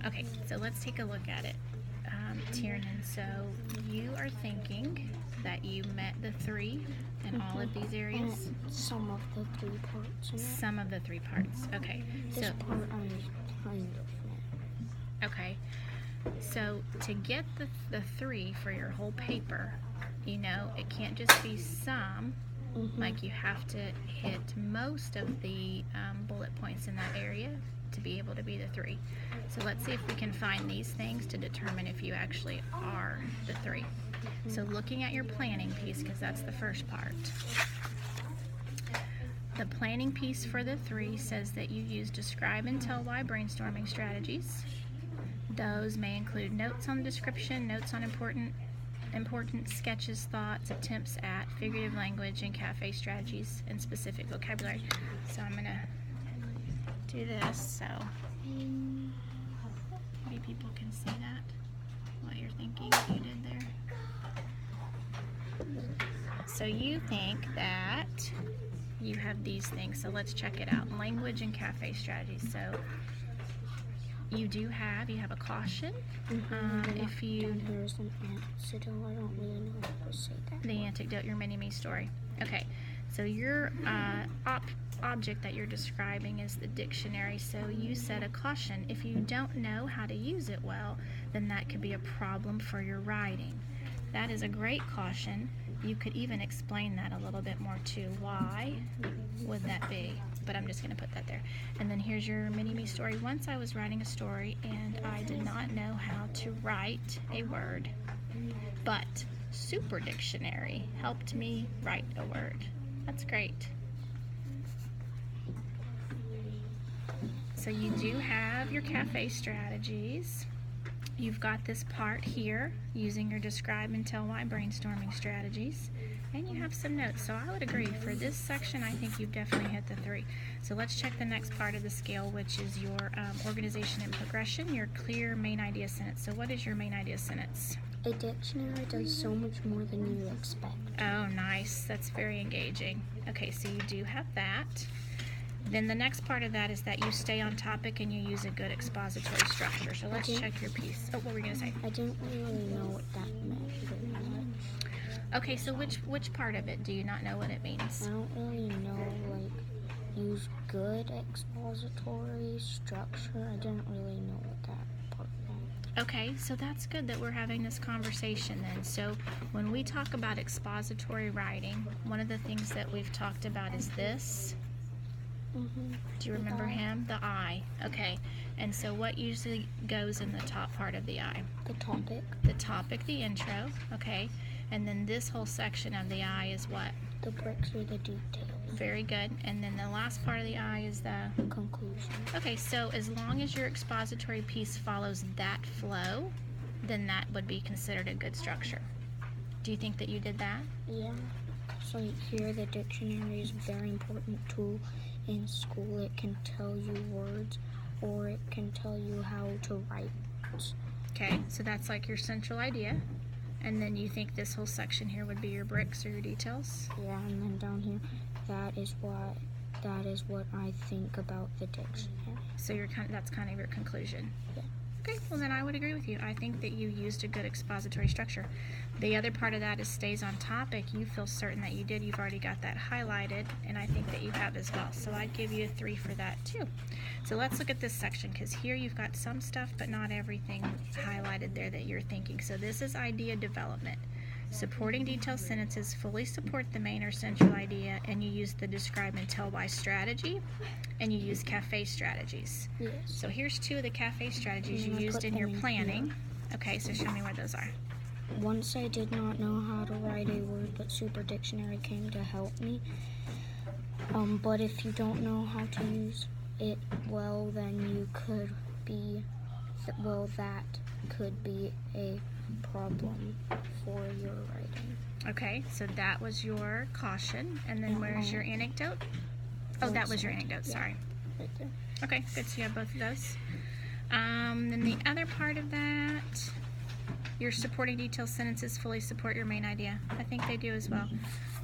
Okay, so let's take a look at it. Tiernan, so you are thinking that you met the 3 in all of these areas? Some of the 3 parts. Some of the 3 parts. Okay. This part I kind of met. Okay. So to get the 3 for your whole paper, you know, it can't just be some. Like you have to hit most of the bullet points in that area to be able to be the 3. So let's see if we can find these things to determine if you actually are the 3. So looking at your planning piece, because that's the first part. The planning piece for the 3 says that you use describe and tell why brainstorming strategies. Those may include notes on description, notes on important sketches, thoughts, attempts at, figurative language, and cafe strategies and specific vocabulary. So I'm going to do this so maybe people can see that, what you're thinking you did there. So you think that you have these things, so let's check it out. Language and cafe strategies. So you have a caution. If you There's an anecdote. I don't really know how to say that. The anecdote, your mini-me story. Okay, so your object that you're describing is the dictionary. So you said a caution. If you don't know how to use it well, then that could be a problem for your writing. That is a great caution. You could even explain that a little bit more too. Why would that be? But I'm just going to put that there. And then here's your mini-me story. Once I was writing a story and I did not know how to write a word, but Super Dictionary helped me write a word. That's great. So you do have your cafe strategies. You've got this part here, using your describe and tell why brainstorming strategies, and you have some notes. So I would agree, for this section, I think you've definitely hit the 3. So let's check the next part of the scale, which is your organization and progression, your clear main idea sentence. So what is your main idea sentence? A dictionary does so much more than you expect. Oh, nice. That's very engaging. Okay, so you do have that. Then the next part of that is that you stay on topic and you use a good expository structure. So let's check your piece. Oh, what were you going to say? I didn't really know what that meant very much. Okay, so which part of it do you not know what it means? I don't really know, like, use good expository structure. I didn't really know what that part meant. Okay, so that's good that we're having this conversation then. So when we talk about expository writing, one of the things that we've talked about is this. Do you remember him? The I. Okay. And so what usually goes in the top part of the I? The topic. The topic, the intro. Okay. And then this whole section of the I is what? The bricks or the details. Very good. And then the last part of the I is the conclusion. Okay, so as long as your expository piece follows that flow, then that would be considered a good structure. Do you think that you did that? Yeah. So here the dictionary is a very important tool in school. It can tell you words, or it can tell you how to write. Okay, so that's like your central idea. And then you think this whole section here would be your bricks or your details? Yeah, and then down here, that is what I think about the dictionary. So that's kind of your conclusion. Yeah. Okay, well then I would agree with you. I think that you used a good expository structure. The other part of that is stays on topic. You feel certain that you did. You've already got that highlighted, and I think that you have as well. So I'd give you a 3 for that too. So let's look at this section, because here you've got some stuff, but not everything highlighted there that you're thinking. So this is idea development. Supporting detailed sentences fully support the main or central idea, and you use the describe and tell why strategy, and you use cafe strategies. Yes. So here's 2 of the cafe strategies you used in your planning. Okay, so show me where those are. Once I did not know how to write a word, but Super Dictionary came to help me. But if you don't know how to use it well, then you could be, that could be a problem for your writing. Okay, so that was your caution, and then where's your anecdote? Oh, that was your anecdote, sorry. Right there. Okay, good, so you have both of those. Then the other part of that, your supporting detailed sentences fully support your main idea. I think they do as well.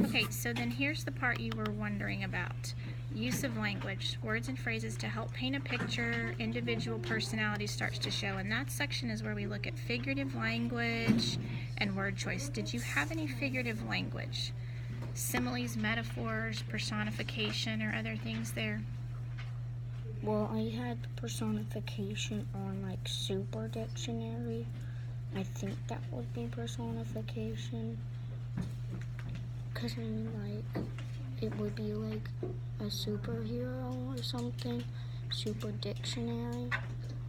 Okay, so then here's the part you were wondering about. use of language, words and phrases to help paint a picture, individual personality starts to show. And that section is where we look at figurative language and word choice. Did you have any figurative language? Similes, metaphors, personification, or other things there? Well, I had personification on like Super Dictionary. I think that would be personification. Because I mean, like, it would be like a superhero or something. Super Dictionary.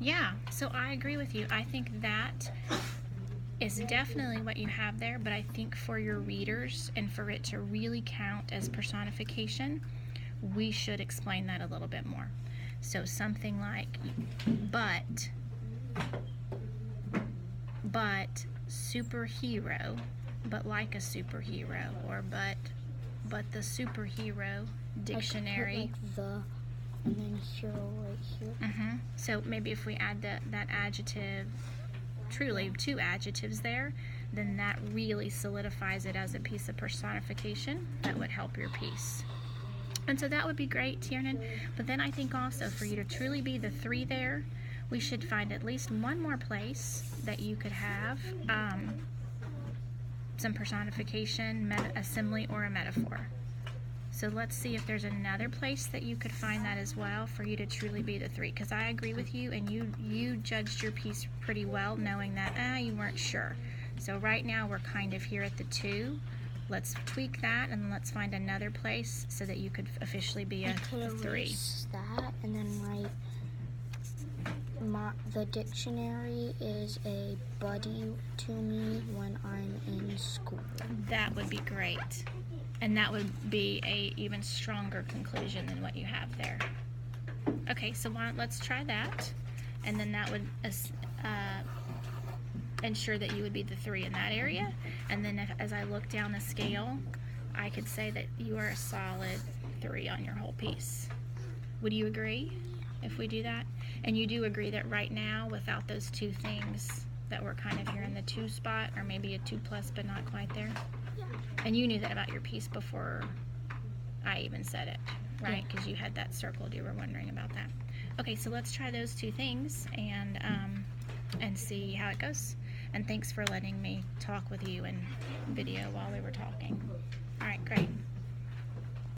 Yeah, so I agree with you. I think that is definitely what you have there, but I think for your readers and for it to really count as personification, we should explain that a little bit more. So something like, but superhero, but like a superhero, or but the superhero dictionary. I could put, like, the, and then hero right here. So maybe if we add that adjective, truly 2 adjectives there, then that really solidifies it as a piece of personification that would help your piece. And so that would be great, Tiernan. But then I think also for you to truly be the 3 there, we should find at least one more place that you could have some personification, a simile, or a metaphor. So let's see if there's another place that you could find that as well for you to truly be the 3. Because I agree with you, and you judged your piece pretty well, knowing that you weren't sure. So right now we're kind of here at the 2. Let's tweak that, and let's find another place so that you could officially be a 3. That and then write the dictionary is a buddy to me when I'm in school. That would be great. And that would be a even stronger conclusion than what you have there. Okay, so let's try that. And then that would ensure that you would be the 3 in that area. And then as I look down the scale, I could say that you are a solid 3 on your whole piece. Would you agree if we do that? And you do agree that right now, without those 2 things, that we're kind of here in the 2 spot, or maybe a 2+ but not quite there? Yeah. And you knew that about your piece before I even said it, right? Because you had that circled, you were wondering about that. Okay, so let's try those 2 things and see how it goes. And thanks for letting me talk with you in video while we were talking. All right, great.